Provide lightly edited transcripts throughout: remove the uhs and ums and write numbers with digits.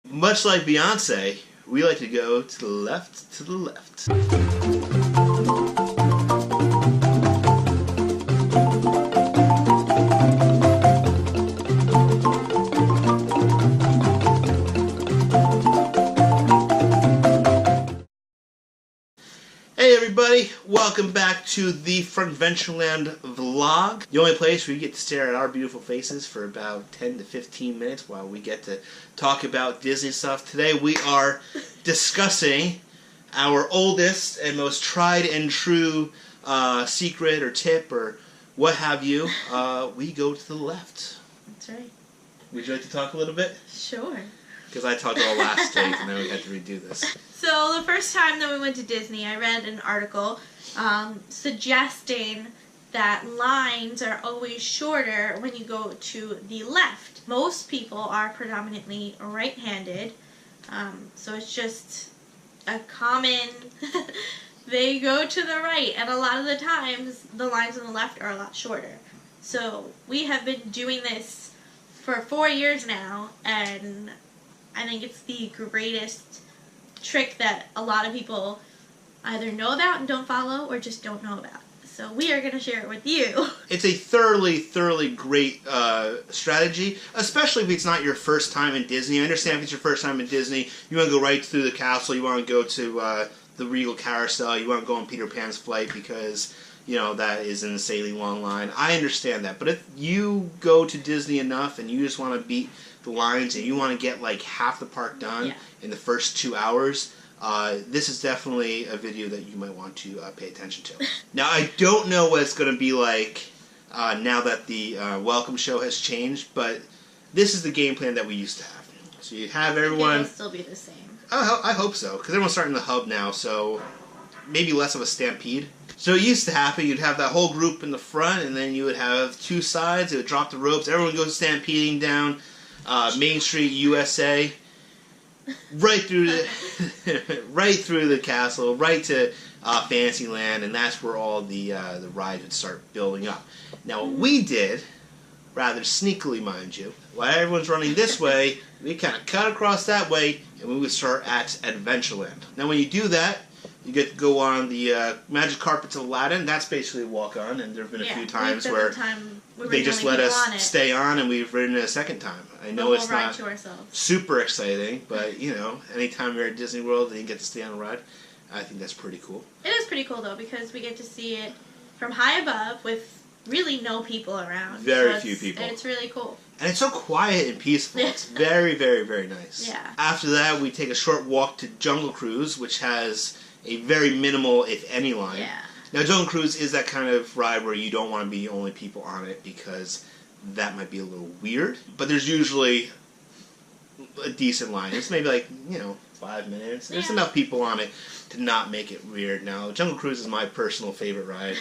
Much like Beyonce, we like to go to the left, to the left. Hey everybody, welcome back to the Frontventure vlog. The only place where you get to stare at our beautiful faces for about 10 to 15 minutes while we get to talk about Disney stuff. Today we are discussing our oldest and most tried and true secret or tip or what have you. We go to the left. That's right. Would you like to talk a little bit? Sure. Because I talked all last take and then we had to redo this. So the first time that we went to Disney, I read an article suggesting that lines are always shorter when you go to the left. Most people are predominantly right-handed, so it's just a common... They go to the right, and a lot of the times the lines on the left are a lot shorter. So we have been doing this for 4 years now, and I think it's the greatest trick that a lot of people either know about and don't follow or just don't know about. So we are going to share it with you. It's a thoroughly great strategy, especially if it's not your first time in Disney. I understand if it's your first time in Disney, you want to go right through the castle, you want to go to the Regal Carousel, you want to go on Peter Pan's flight because, you know, that is an insanely long line. I understand that. But if you go to Disney enough and you just want to beat the lines and you want to get like half the park done in the first 2 hours, this is definitely a video that you might want to pay attention to. Now, I don't know what it's going to be like now that the welcome show has changed, but this is the game plan that we used to have. So you have everyone... It'll still be the same. I hope so, because everyone's starting the hub now, so maybe less of a stampede. So it used to happen, you'd have that whole group in the front, and then you would have two sides, it would drop the ropes, everyone goes stampeding down Main Street, USA, right through the, right through the castle, right to Fantasyland, and that's where all the rides would start building up. Now what we did, rather sneakily mind you, while everyone's running this way, we kind of cut across that way, and we would start at Adventureland. Now when you do that, you get to go on the Magic Carpet to Aladdin. That's basically a walk-on, and there have been a few times where they just let us stay on, and we've ridden it a second time. I know it's not super exciting, but, you know, anytime you're at Disney World and you get to stay on a ride, I think that's pretty cool. It is pretty cool, though, because we get to see it from high above with really no people around. Very few people. And it's really cool. And it's so quiet and peaceful. It's very, very nice. Yeah. After that, we take a short walk to Jungle Cruise, which has a very minimal, if any, line. Yeah. Now, Jungle Cruise is that kind of ride where you don't want to be the only people on it because that might be a little weird. But there's usually a decent line. It's maybe like, you know, 5 minutes. There's enough people on it to not make it weird. Now, Jungle Cruise is my personal favorite ride.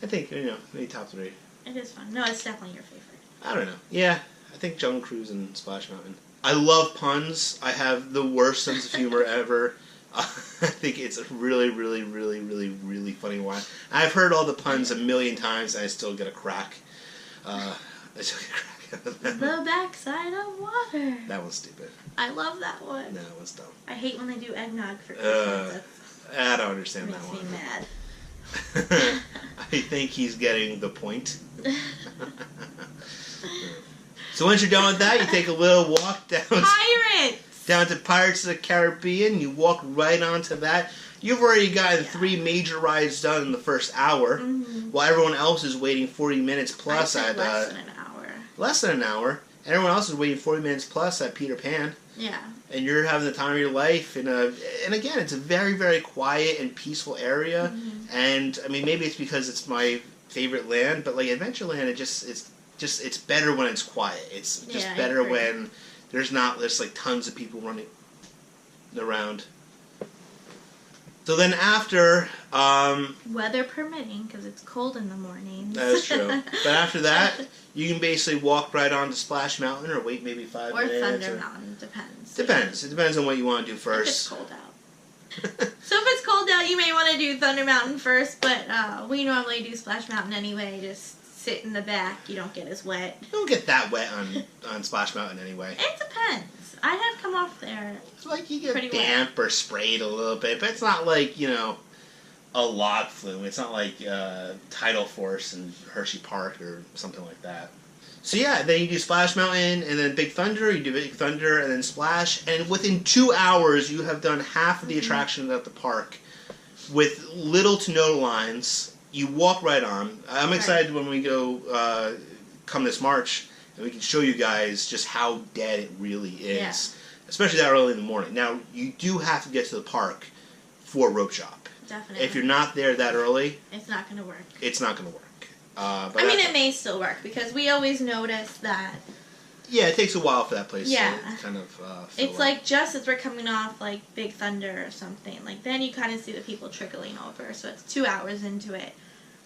I think, you know, maybe top 3. It is fun. No, it's definitely your favorite. I don't know. Yeah, I think Jungle Cruise and Splash Mountain. I love puns. I have the worst sense of humor ever. I think it's a really funny one. I've heard all the puns a million times, and I still get a crack. I still get a crack out of them. The backside of water. That one's stupid. I love that one. No, that one's dumb. I hate when they do eggnog for Christmas. I don't understand that one. Makes me mad. I think he's getting the point. So once you're done with that, you take a little walk down. Pirates! Down to Pirates of the Caribbean. You walk right onto that. You've already gotten 3 major rides done in the first hour, while everyone else is waiting 40 minutes plus at less than an hour. Less than an hour. And everyone else is waiting 40 minutes plus at Peter Pan. Yeah. And you're having the time of your life and again, it's a very quiet and peaceful area. And I mean, maybe it's because it's my favorite land, but like Adventureland, it's better when it's quiet. It's just better when there's like tons of people running around. So then after... weather permitting, because it's cold in the morning. That is true. But after that, you can basically walk right on to Splash Mountain or wait maybe 5 minutes. Or Thunder Mountain, depends. Depends. It depends on what you want to do first. If it's cold out. So if it's cold out, you may want to do Thunder Mountain first, but we normally do Splash Mountain anyway, just sit in the back. You don't get as wet. You don't get that wet on Splash Mountain anyway. It depends. I have come off there. It's like you get damp or sprayed a little bit, but it's not like, you know, a log flume. It's not like Tidal Force in Hershey Park or something like that. So yeah, then you do Splash Mountain and then Big Thunder. You do Big Thunder and then Splash, and within 2 hours you have done half of the attraction at the park with little to no lines. You walk right on. I'm excited when we go come this March, and we can show you guys just how dead it really is, especially that early in the morning. Now, you do have to get to the park for Rope Shop. Definitely. If you're not there that early, it's not going to work. It's not going to work. But I mean, it may still work, because we always notice that... Yeah, it takes a while for that place to kind of fill It's like just as we're coming off, like, Big Thunder or something. Like, then you kind of see the people trickling over, so it's 2 hours into it.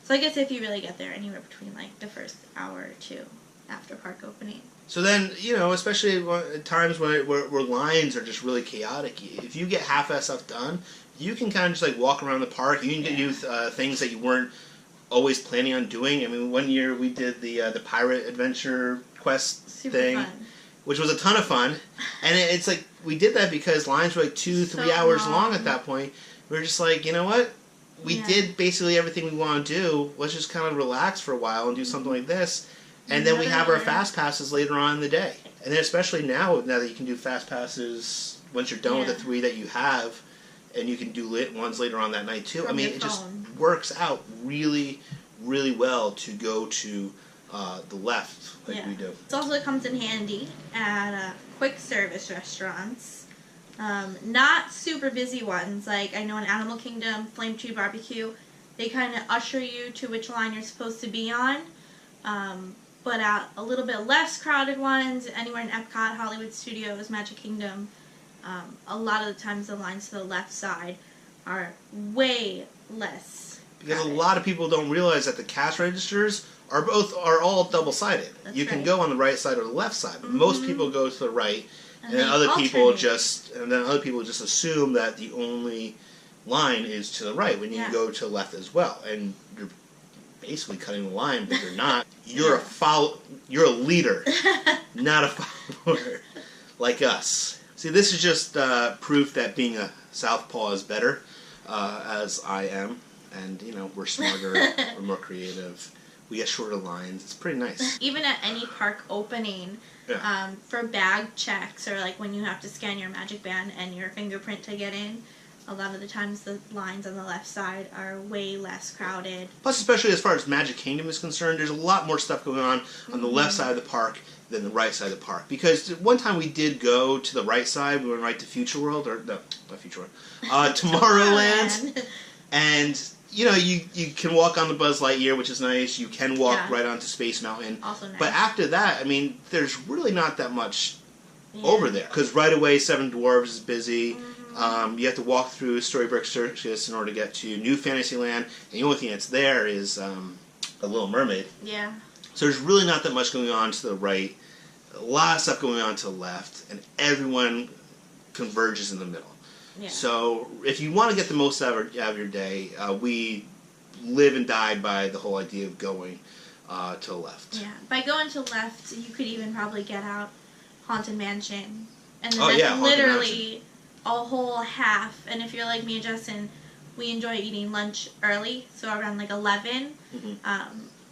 So I guess if you really get there, anywhere between, like, the first hour or two after park opening. So then, you know, especially at times where lines are just really chaotic, if you get half that stuff done, you can kind of just, like, walk around the park. You can do things that you weren't always planning on doing. I mean, one year we did the Pirate Adventure Quest thing, fun. Which was a ton of fun. And it's like, we did that because lines were like 2-3 hours long at that point. We were just like, you know what? We did basically everything we want to do. Let's just kind of relax for a while and do something like this. And then we have our fast passes later on in the day. And then especially now that you can do fast passes once you're done with the 3 that you have, and you can do ones later on that night too. I mean, it just works out really, really well to go to the left like we do. It also comes in handy at quick service restaurants. Not super busy ones. Like, I know in Animal Kingdom, Flame Tree Barbecue, they kind of usher you to which line you're supposed to be on. But at a little bit less crowded ones, anywhere in Epcot, Hollywood Studios, Magic Kingdom, a lot of the times the lines to the left side are way less because crowded. A lot of people don't realize that the cash registers are all double-sided. You can go on the right side or the left side. But most people go to the right, and then other people just assume that the only line is to the right when you go to the left as well. And you're basically cutting the line, but you're not. You're you're a leader, not a follower like us. See, this is just proof that being a southpaw is better, as I am. And, you know, we're smarter, we're more creative. We get shorter lines. It's pretty nice. Even at any park opening, for bag checks or like when you have to scan your Magic Band and your fingerprint to get in, a lot of the times the lines on the left side are way less crowded. Plus, especially as far as Magic Kingdom is concerned, there's a lot more stuff going on the left side of the park than the right side of the park. Because one time we did go to the right side, we went right to Future World, or no, not Future World, Tomorrowland. And, you know, you can walk on the Buzz Lightyear, which is nice. You can walk right onto Space Mountain. Also nice. But after that, I mean, there's really not that much over there. Because right away, Seven Dwarves is busy. You have to walk through Storybook Circus in order to get to New Fantasyland. And the only thing that's there is A Little Mermaid. Yeah. So there's really not that much going on to the right. A lot of stuff going on to the left. And everyone converges in the middle. Yeah. So if you want to get the most out of your day, we live and die by the whole idea of going to the left. Yeah. By going to the left, you could even probably get out Haunted Mansion. And then that's literally a whole half. And if you're like me and Justin, we enjoy eating lunch early, so around like 11.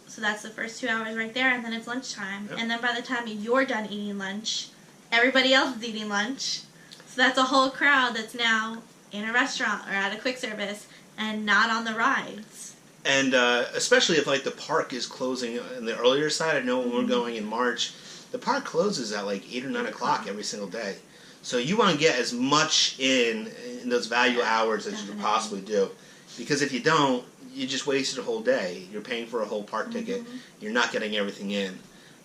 So that's the first 2 hours right there, and then it's lunchtime. Yep. And then by the time you're done eating lunch, everybody else is eating lunch. So that's a whole crowd that's now in a restaurant or at a quick service and not on the rides. And especially if like the park is closing on the earlier side. I know when we're going in March, the park closes at like 8 or 9 o'clock every single day. So you want to get as much in those value hours as you can possibly do. Because if you don't, you just wasted a whole day. You're paying for a whole park ticket. You're not getting everything in.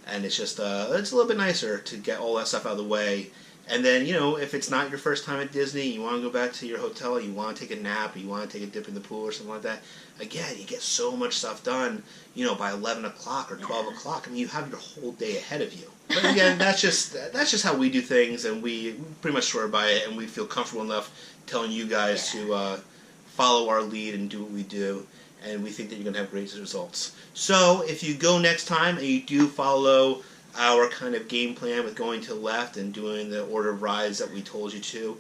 And it's just, it's a little bit nicer to get all that stuff out of the way. And then, you know, if it's not your first time at Disney, you want to go back to your hotel, you want to take a nap, you want to take a dip in the pool or something like that, again, you get so much stuff done, you know, by 11 o'clock or 12 o'clock. I mean, you have your whole day ahead of you. But again, that's just how we do things, and we pretty much swear by it, and we feel comfortable enough telling you guys to follow our lead and do what we do, and we think that you're going to have great results. So, if you go next time and you do follow our kind of game plan with going to the left and doing the order of rides that we told you to.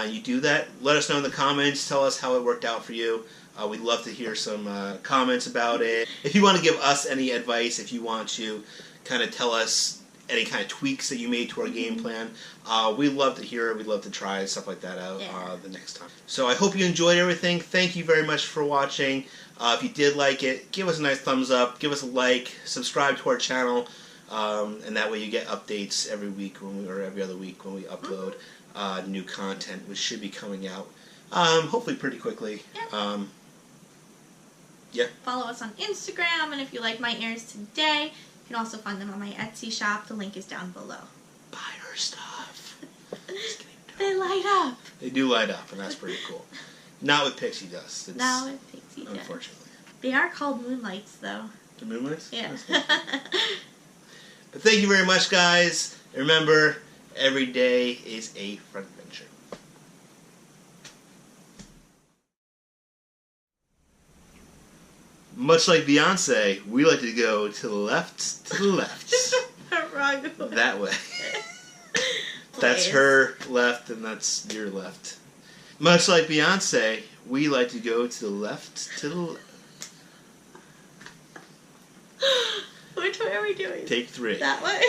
You do that, let us know in the comments, tell us how it worked out for you. We'd love to hear some comments about it. If you want to give us any advice, if you want to kind of tell us any kind of tweaks that you made to our game plan, we'd love to hear it. We'd love to try stuff like that out the next time. So I hope you enjoyed everything. Thank you very much for watching. If you did like it, give us a nice thumbs up, give us a like, subscribe to our channel, and that way you get updates every week or every other week when we upload new content, which should be coming out hopefully pretty quickly. Follow us on Instagram, and if you like my ears today, you can also find them on my Etsy shop. The link is down below. Buy her stuff. Just kidding. They light up. They do light up, and that's pretty cool. Not with pixie dust. Not with pixie dust. Unfortunately. They are called moonlights, though. The moonlights? Yeah. But thank you very much, guys. And remember, every day is a front venture. Much like Beyonce, we like to go to the left, to the left. Wrong. That way. That's her left, and that's your left. Much like Beyonce, we like to go to the left, to the left. Which way are we doing? Take 3. That way?